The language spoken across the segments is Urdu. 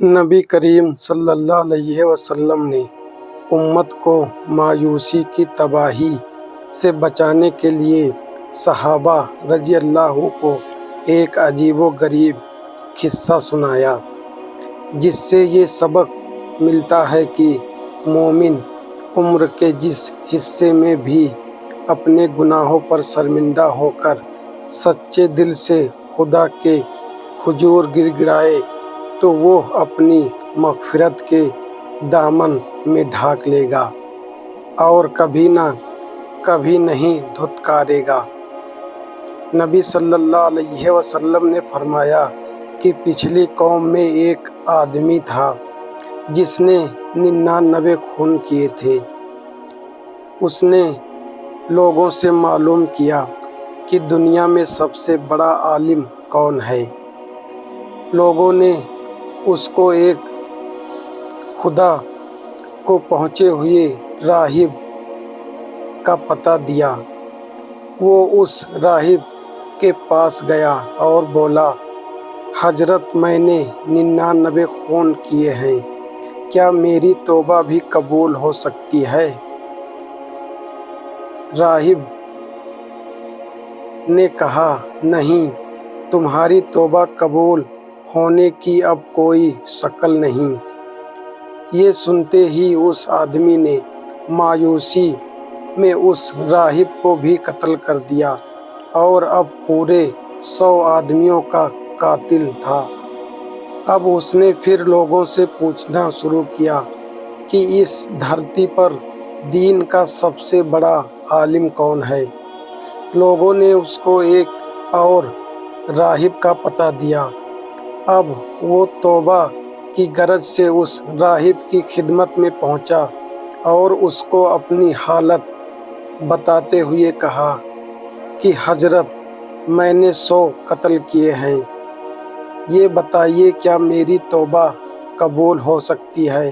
نبی کریم صلی اللہ علیہ وسلم نے امت کو مایوسی کی تباہی سے بچانے کے لیے صحابہ رضی اللہ کو ایک عجیب و غریب قصہ سنایا، جس سے یہ سبق ملتا ہے کہ مومن عمر کے جس حصے میں بھی اپنے گناہوں پر شرمندہ ہو کر سچے دل سے خدا کے حضور گڑ گڑائے تو وہ اپنی مغفرت کے دامن میں ڈھانک لے گا اور کبھی نہ کبھی نہیں دھتکارے گا۔ نبی صلی اللہ علیہ وسلم نے فرمایا کہ پچھلی قوم میں ایک آدمی تھا جس نے 99 خون کیے تھے۔ اس نے لوگوں سے معلوم کیا کہ دنیا میں سب سے بڑا عالم کون ہے۔ لوگوں نے اس کو ایک خدا کو پہنچے ہوئے راہب کا پتہ دیا۔ وہ اس راہب کے پاس گیا اور بولا، حضرت، میں نے 99 خون کیے ہیں، کیا میری توبہ بھی قبول ہو سکتی ہے؟ راہب نے کہا، نہیں، تمہاری توبہ قبول ہونے کی اب کوئی شکل نہیں۔ یہ سنتے ہی اس آدمی نے مایوسی میں اس راہب کو بھی قتل کر دیا اور اب پورے 100 آدمیوں کا قاتل تھا۔ اب اس نے پھر لوگوں سے پوچھنا شروع کیا کہ اس دھرتی پر دین کا سب سے بڑا عالم کون ہے۔ لوگوں نے اس کو ایک اور راہب کا پتہ دیا۔ اب وہ توبہ کی غرض سے اس راہب کی خدمت میں پہنچا اور اس کو اپنی حالت بتاتے ہوئے کہا کہ حضرت، میں نے 100 قتل کیے ہیں، یہ بتائیے کیا میری توبہ قبول ہو سکتی ہے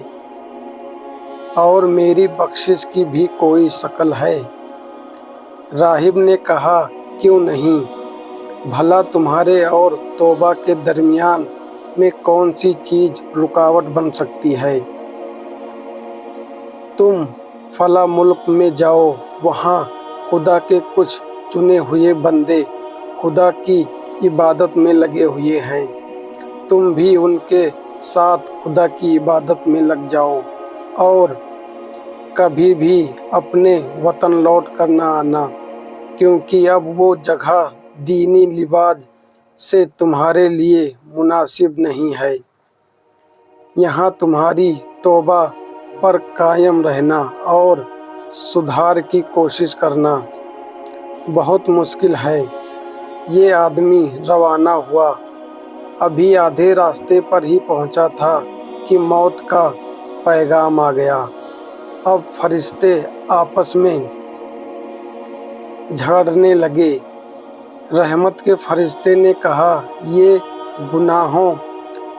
اور میری بخشش کی بھی کوئی شکل ہے؟ راہب نے کہا، کیوں نہیں، بھلا تمہارے اور توبہ کے درمیان میں کون سی چیز رکاوٹ بن سکتی ہے؟ تم فلاں ملک میں جاؤ، وہاں خدا کے کچھ چنے ہوئے بندے خدا کی عبادت میں لگے ہوئے ہیں، تم بھی ان کے ساتھ خدا کی عبادت میں لگ جاؤ اور کبھی بھی اپنے وطن لوٹ کر نہ آنا، کیونکہ اب وہ جگہ دینی لباس سے تمہارے لیے مناسب نہیں ہے۔ یہاں تمہاری توبہ پر قائم رہنا اور سدھار کی کوشش کرنا بہت مشکل ہے۔ یہ آدمی روانہ ہوا، ابھی آدھے راستے پر ہی پہنچا تھا کہ موت کا پیغام آ گیا۔ اب فرشتے آپس میں جھگڑنے لگے۔ رحمت کے فرشتے نے کہا، یہ گناہوں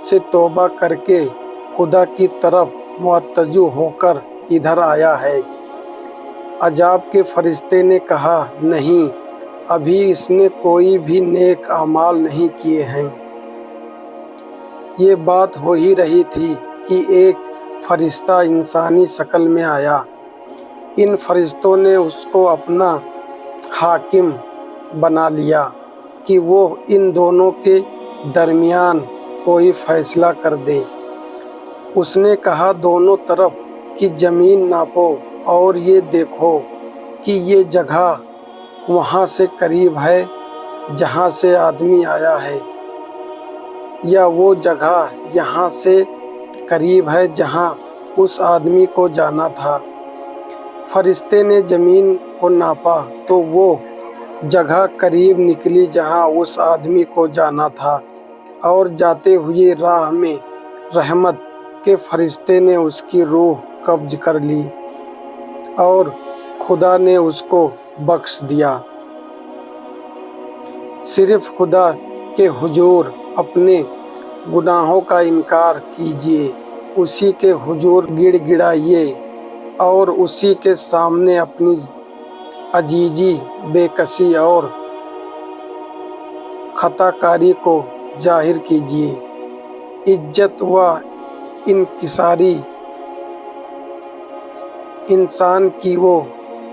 سے توبہ کر کے خدا کی طرف متوجہ ہو کر ادھر آیا ہے۔ عذاب کے فرشتے نے کہا، نہیں، ابھی اس نے کوئی بھی نیک اعمال نہیں کیے ہیں۔ یہ بات ہو ہی رہی تھی کہ ایک فرشتہ انسانی شکل میں آیا۔ ان فرشتوں نے اس کو اپنا حاکم بنا لیا کہ وہ ان دونوں کے درمیان کوئی فیصلہ کر دے۔ اس نے کہا، دونوں طرف کی زمین ناپو اور یہ دیکھو کہ یہ جگہ وہاں سے قریب ہے جہاں سے آدمی آیا ہے، یا وہ جگہ یہاں سے قریب ہے جہاں اس آدمی کو جانا تھا۔ فرشتے نے زمین کو ناپا تو وہ جگہ قریب نکلی جہاں اس آدمی کو جانا تھا، اور جاتے ہوئے راہ میں رحمت کے فرشتے نے اس کی روح قبض کر لی اور خدا نے اس کو بخش دیا۔ صرف خدا کے حضور اپنے گناہوں کا انکار کیجیے، اسی کے حضور گڑ گڑائیے اور اسی کے سامنے اپنی عاجزی، بے کسی اور خطا کاری کو ظاہر کیجیے۔ عزت و انکساری انسان کی وہ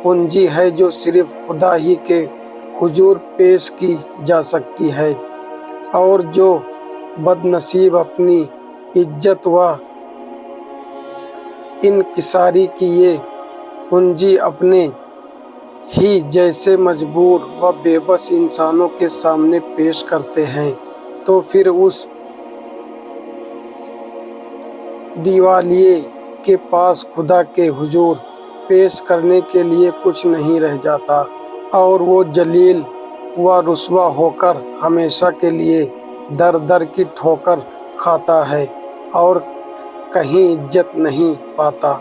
پونجی ہے جو صرف خدا ہی کے حضور پیش کی جا سکتی ہے، اور جو بد نصیب اپنی عزت و انکساری کی یہ پونجی اپنے ہی جیسے مجبور و بے بس انسانوں کے سامنے پیش کرتے ہیں، تو پھر اس دیوالیے کے پاس خدا کے حضور پیش کرنے کے لیے کچھ نہیں رہ جاتا، اور وہ ذلیل و رسوا ہو کر ہمیشہ کے لیے در در کی ٹھوکر کھاتا ہے اور کہیں عزت نہیں پاتا۔